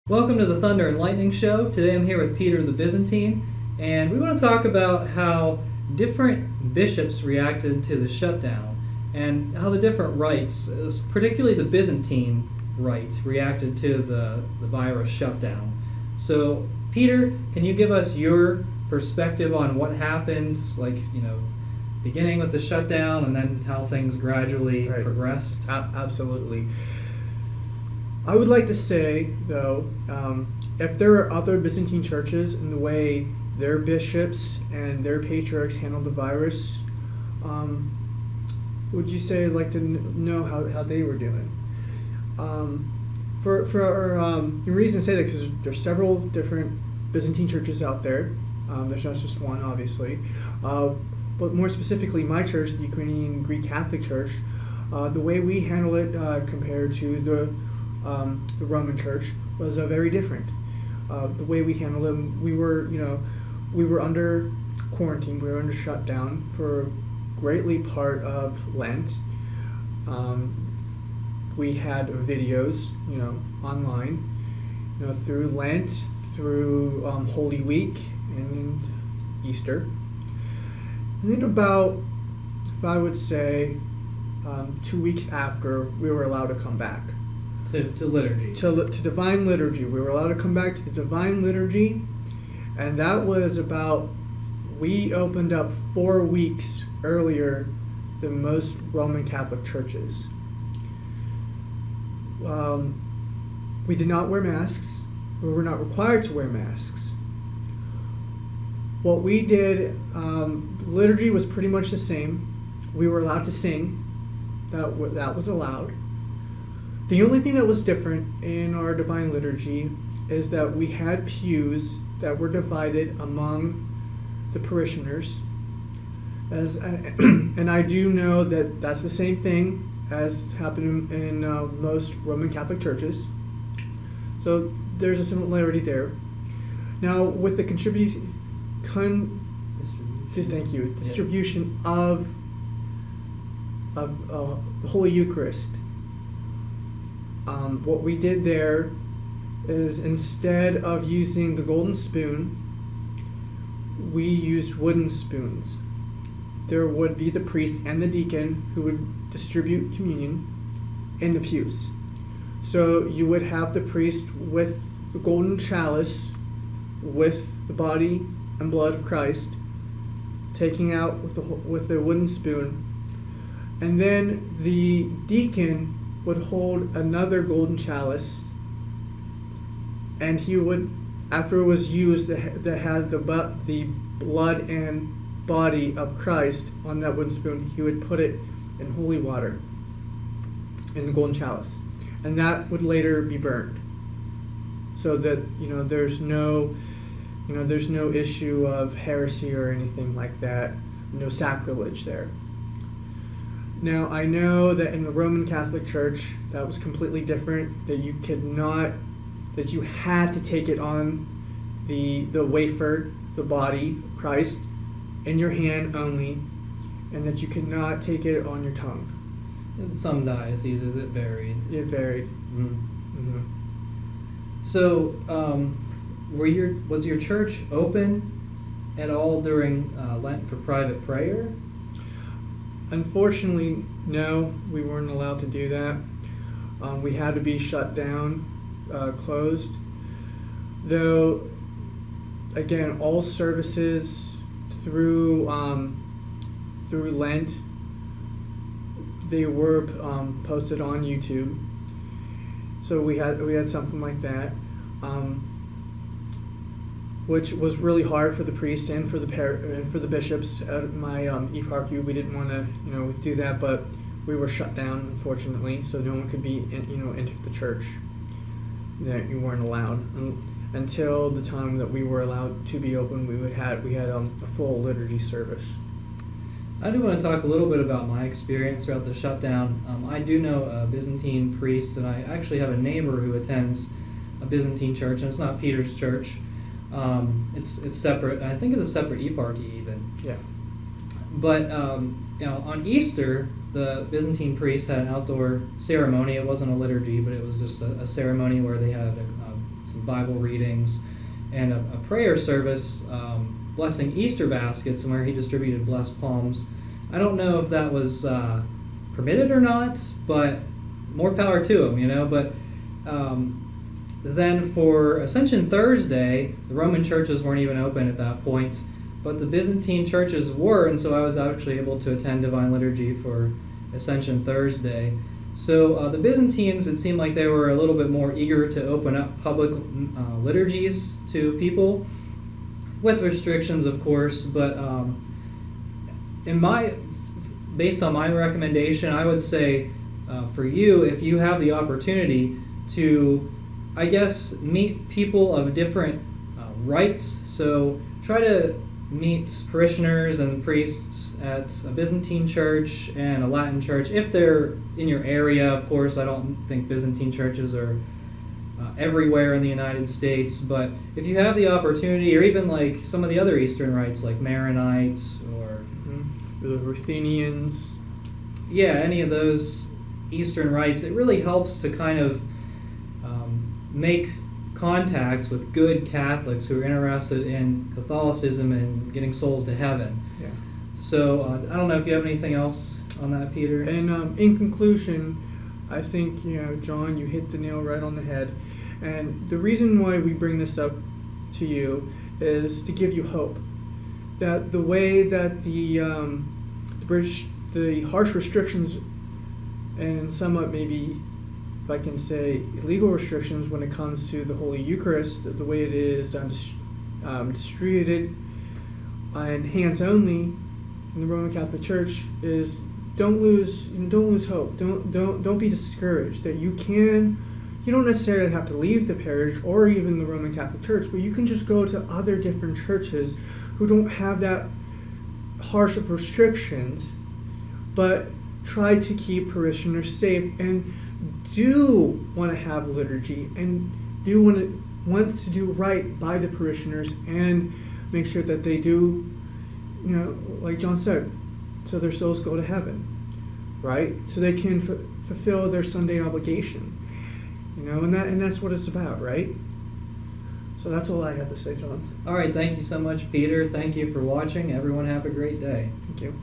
Welcome to the Thunder and Lightning Show. Today I'm here with Peter the Byzantine, and we want to talk about how different bishops reacted to the shutdown and how the different rites, particularly the Byzantine rite, reacted to the virus shutdown. So, Peter, can you give us your perspective on what happens, beginning with the shutdown and then how things gradually progressed? Absolutely. I would like to say, though, if there are other Byzantine churches in the way their bishops and their patriarchs handled the virus, would you say like to know how they were doing? The reason I say that because there's several different Byzantine churches out there. There's not just one, obviously, but more specifically, my church, the Ukrainian Greek Catholic Church, the way we handle it compared to the Roman Church was very different. The way we handled it, we were under quarantine, we were under shutdown for a greatly part of Lent. We had videos, online, through Lent, through Holy Week and Easter. And then about, if I would say, 2 weeks after, we were allowed to come back. To liturgy. To Divine Liturgy. We were allowed to come back to the Divine Liturgy, and that was we opened up 4 weeks earlier than most Roman Catholic churches. We did not wear masks. We were not required to wear masks. What we did, liturgy was pretty much the same. We were allowed to sing. That was allowed. The only thing that was different in our Divine Liturgy is that we had pews that were divided among the parishioners. And I do know that that's the same thing as happened in most Roman Catholic churches. So there's a similarity there. Now with the distribution of the Holy Eucharist. What we did there is instead of using the golden spoon, we used wooden spoons. There would be the priest and the deacon who would distribute communion in the pews. So you would have the priest with the golden chalice with the body and blood of Christ, taking out with the wooden spoon, and then the deacon would hold another golden chalice, and he would, after it was used, that had the blood and body of Christ on that wooden spoon, he would put it in holy water in the golden chalice, and that would later be burned, so that there's no issue of heresy or anything like that, no sacrilege there. Now, I know that in the Roman Catholic Church, that was completely different, that you had to take it on the wafer, the body of Christ, in your hand only, and that you could not take it on your tongue. In some dioceses, it varied. It varied. Mm-hmm. So, was your church open at all during Lent for private prayer? Unfortunately, no, we weren't allowed to do that. We had to be shut down, closed. Though, again, all services through Lent, they were posted on YouTube. So we had something like that, which was really hard for the priests and for the bishops at my eparchy. We didn't want to do that, but we were shut down, unfortunately, so no one could be enter the church. That you weren't allowed until the time that we were allowed to be open. We had a full liturgy service. I do want to talk a little bit about my experience throughout the shutdown. I do know a Byzantine priest, and I actually have a neighbor who attends a Byzantine church, and it's not Peter's church. It's separate. I think it's a separate eparchy even. Yeah. But on Easter, the Byzantine priest had an outdoor ceremony. It wasn't a liturgy, but it was just a ceremony where they had some Bible readings, and a prayer service blessing Easter baskets, where he distributed blessed palms. I don't know if that was permitted or not, but more power to him, you know. But then for Ascension Thursday, the Roman churches weren't even open at that point, but the Byzantine churches were, and so I was actually able to attend Divine Liturgy for Ascension Thursday. So the Byzantines, it seemed like they were a little bit more eager to open up public liturgies to people, with restrictions, of course, but based on my recommendation, I would say for you, if you have the opportunity to, I guess, meet people of different rites, so try to meet parishioners and priests at a Byzantine church and a Latin church, if they're in your area. Of course, I don't think Byzantine churches are everywhere in the United States, but if you have the opportunity, or even like some of the other Eastern rites like Maronite or the Ruthenians, any of those Eastern rites, it really helps to kind of make contacts with good Catholics who are interested in Catholicism and getting souls to heaven. Yeah. So I don't know if you have anything else on that, Peter. And in conclusion, I think, John, you hit the nail right on the head. And the reason why we bring this up to you is to give you hope that the way that the harsh restrictions and somewhat maybe, if I can say, illegal restrictions when it comes to the Holy Eucharist, the way it is distributed and hands only in the Roman Catholic Church, is don't lose hope. Don't be discouraged. That you don't necessarily have to leave the parish or even the Roman Catholic Church, but you can just go to other different churches who don't have that harsh of restrictions, but try to keep parishioners safe and do want to have liturgy and do want to do right by the parishioners and make sure that they do, like John said, so their souls go to heaven, right? So they can fulfill their Sunday obligation, and that's what it's about, right? So that's all I have to say, John. All right, thank you so much, Peter. Thank you for watching. Everyone have a great day. Thank you.